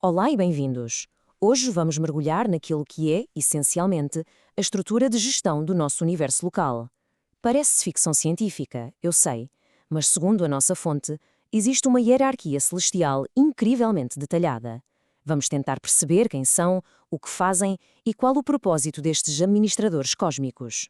Olá e bem-vindos! Hoje vamos mergulhar naquilo que é, essencialmente, a estrutura de gestão do nosso universo local. Parece ficção científica, eu sei, mas segundo a nossa fonte, existe uma hierarquia celestial incrivelmente detalhada. Vamos tentar perceber quem são, o que fazem e qual o propósito destes administradores cósmicos.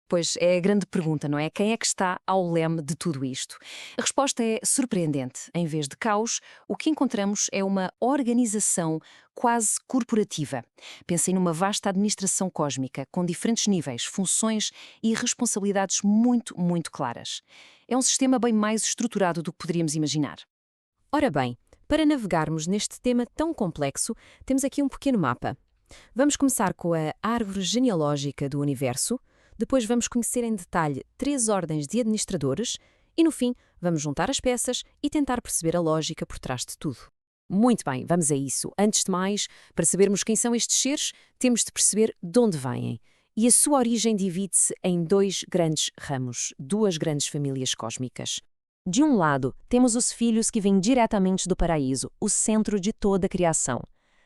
Pois é a grande pergunta, não é? Quem é que está ao leme de tudo isto? A resposta é surpreendente. Em vez de caos, o que encontramos é uma organização quase corporativa. Pensem numa vasta administração cósmica, com diferentes níveis, funções e responsabilidades muito claras. É um sistema bem mais estruturado do que poderíamos imaginar. Ora bem, para navegarmos neste tema tão complexo, temos aqui um pequeno mapa. Vamos começar com a árvore genealógica do universo. Depois vamos conhecer em detalhe 3 ordens de administradores e, no fim, vamos juntar as peças e tentar perceber a lógica por trás de tudo. Muito bem, vamos a isso. Antes de mais, para sabermos quem são estes seres, temos de perceber de onde vêm. E a sua origem divide-se em 2 grandes ramos, 2 grandes famílias cósmicas. De um lado, temos os filhos que vêm diretamente do paraíso, o centro de toda a criação.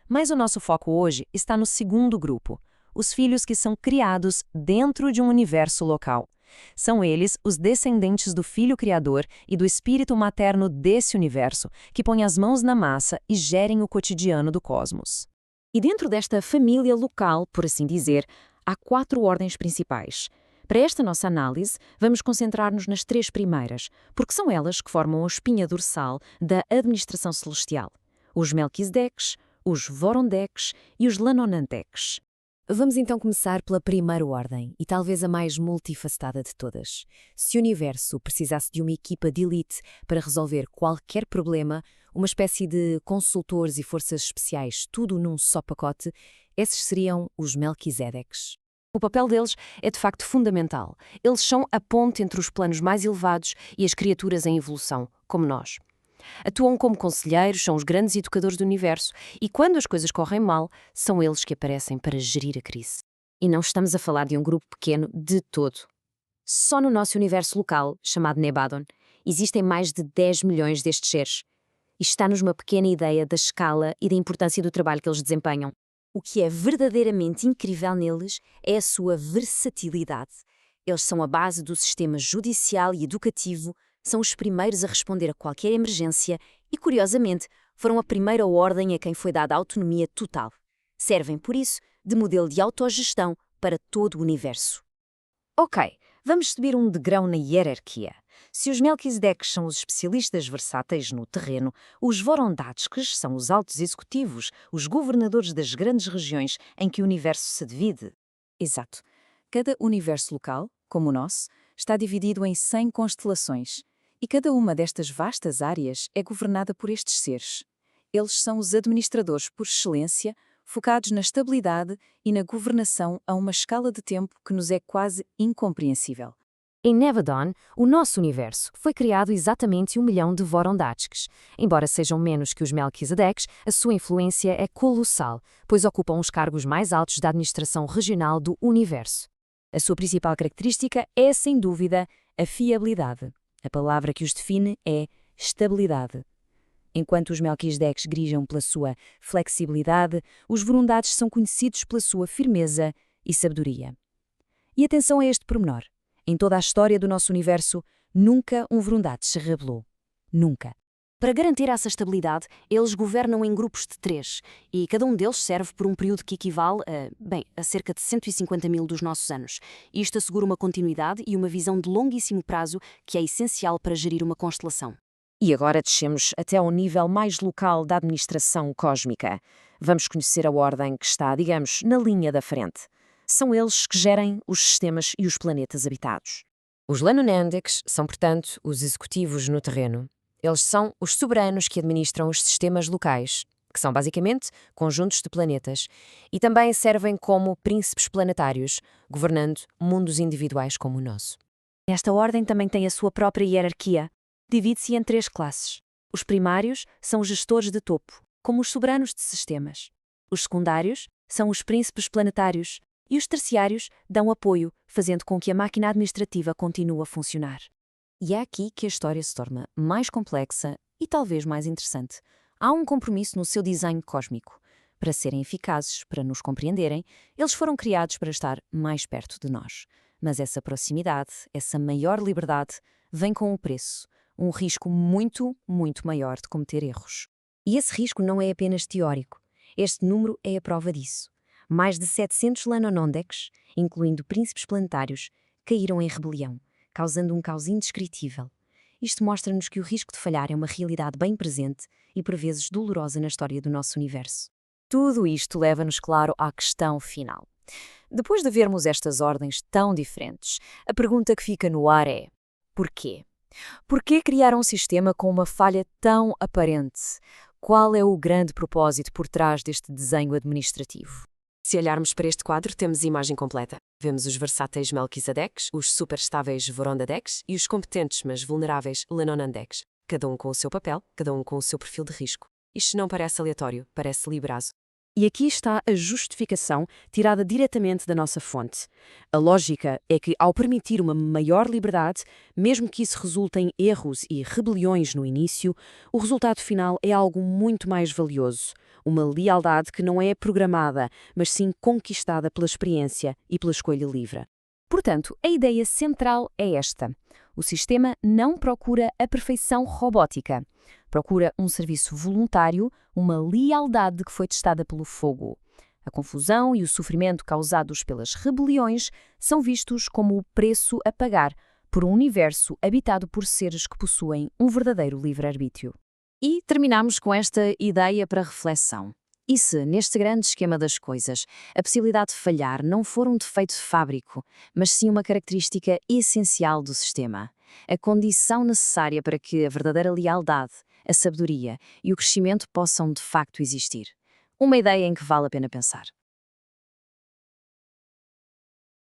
Mas o nosso foco hoje está no segundo grupo, os filhos que são criados dentro de um universo local. São eles os descendentes do Filho Criador e do espírito materno desse universo, que põem as mãos na massa e gerem o cotidiano do cosmos. E dentro desta família local, por assim dizer, há 4 ordens principais. Para esta nossa análise, vamos concentrar-nos nas 3 primeiras, porque são elas que formam a espinha dorsal da administração celestial: os Melquisedeques, os Vorondeques e os Lanonanteques. Vamos então começar pela primeira ordem, e talvez a mais multifacetada de todas. Se o universo precisasse de uma equipa de elite para resolver qualquer problema, uma espécie de consultores e forças especiais, tudo num só pacote, esses seriam os Melquisedeques. O papel deles é de facto fundamental. Eles são a ponte entre os planos mais elevados e as criaturas em evolução, como nós. Atuam como conselheiros, são os grandes educadores do universo e, quando as coisas correm mal, são eles que aparecem para gerir a crise. E não estamos a falar de um grupo pequeno de todo. Só no nosso universo local, chamado Nebadon, existem mais de 10 milhões destes seres. Isto está-nos uma pequena ideia da escala e da importância do trabalho que eles desempenham. O que é verdadeiramente incrível neles é a sua versatilidade. Eles são a base do sistema judicial e educativo, são os primeiros a responder a qualquer emergência e, curiosamente, foram a primeira ordem a quem foi dada autonomia total. Servem, por isso, de modelo de autogestão para todo o universo. Ok, vamos subir um degrau na hierarquia. Se os Melquisedeques são os especialistas versáteis no terreno, os Vorondatsques são os altos executivos, os governadores das grandes regiões em que o universo se divide. Exato. Cada universo local, como o nosso, está dividido em 100 constelações. E cada uma destas vastas áreas é governada por estes seres. Eles são os administradores por excelência, focados na estabilidade e na governação a uma escala de tempo que nos é quase incompreensível. Em Nebadon, o nosso universo foi criado exatamente 1 milhão de Vorondatsques. Embora sejam menos que os Melquisedeques, a sua influência é colossal, pois ocupam os cargos mais altos da administração regional do universo. A sua principal característica é, sem dúvida, a fiabilidade. A palavra que os define é estabilidade. Enquanto os Melquisedeques grijam pela sua flexibilidade, os Vorondates são conhecidos pela sua firmeza e sabedoria. E atenção a este pormenor. Em toda a história do nosso universo, nunca um Vorondate se rebelou. Nunca. Para garantir essa estabilidade, eles governam em grupos de 3, e cada um deles serve por um período que equivale a cerca de 150 mil dos nossos anos. Isto assegura uma continuidade e uma visão de longuíssimo prazo que é essencial para gerir uma constelação. E agora descemos até ao nível mais local da administração cósmica. Vamos conhecer a ordem que está, digamos, na linha da frente. São eles que gerem os sistemas e os planetas habitados. Os Lanonandeques são, portanto, os executivos no terreno. Eles são os soberanos que administram os sistemas locais, que são basicamente conjuntos de planetas, e também servem como príncipes planetários, governando mundos individuais como o nosso. Esta ordem também tem a sua própria hierarquia. Divide-se em 3 classes. Os primários são os gestores de topo, como os soberanos de sistemas. Os secundários são os príncipes planetários, e os terciários dão apoio, fazendo com que a máquina administrativa continue a funcionar. E é aqui que a história se torna mais complexa e talvez mais interessante. Há um compromisso no seu desenho cósmico. Para serem eficazes, para nos compreenderem, eles foram criados para estar mais perto de nós. Mas essa proximidade, essa maior liberdade, vem com um preço, um risco muito, muito maior de cometer erros. E esse risco não é apenas teórico. Este número é a prova disso. Mais de 700 Lanonondecs, incluindo príncipes planetários, caíram em rebelião, causando um caos indescritível. Isto mostra-nos que o risco de falhar é uma realidade bem presente e por vezes dolorosa na história do nosso universo. Tudo isto leva-nos, claro, à questão final. Depois de vermos estas ordens tão diferentes, a pergunta que fica no ar é: porquê? Porquê criar um sistema com uma falha tão aparente? Qual é o grande propósito por trás deste desenho administrativo? Se olharmos para este quadro, temos a imagem completa. Vemos os versáteis Melquisedeques, os superestáveis Vorondadeques e os competentes, mas vulneráveis Lenonandecs. Cada um com o seu papel, cada um com o seu perfil de risco. Isto não parece aleatório, parece liberazo. E aqui está a justificação tirada diretamente da nossa fonte. A lógica é que, ao permitir uma maior liberdade, mesmo que isso resulte em erros e rebeliões no início, o resultado final é algo muito mais valioso. Uma lealdade que não é programada, mas sim conquistada pela experiência e pela escolha livre. Portanto, a ideia central é esta. O sistema não procura a perfeição robótica. Procura um serviço voluntário, uma lealdade que foi testada pelo fogo. A confusão e o sofrimento causados pelas rebeliões são vistos como o preço a pagar por um universo habitado por seres que possuem um verdadeiro livre-arbítrio. E terminamos com esta ideia para reflexão. E se, neste grande esquema das coisas, a possibilidade de falhar não for um defeito fábrico, mas sim uma característica essencial do sistema, a condição necessária para que a verdadeira lealdade, a sabedoria e o crescimento possam de facto existir? Uma ideia em que vale a pena pensar.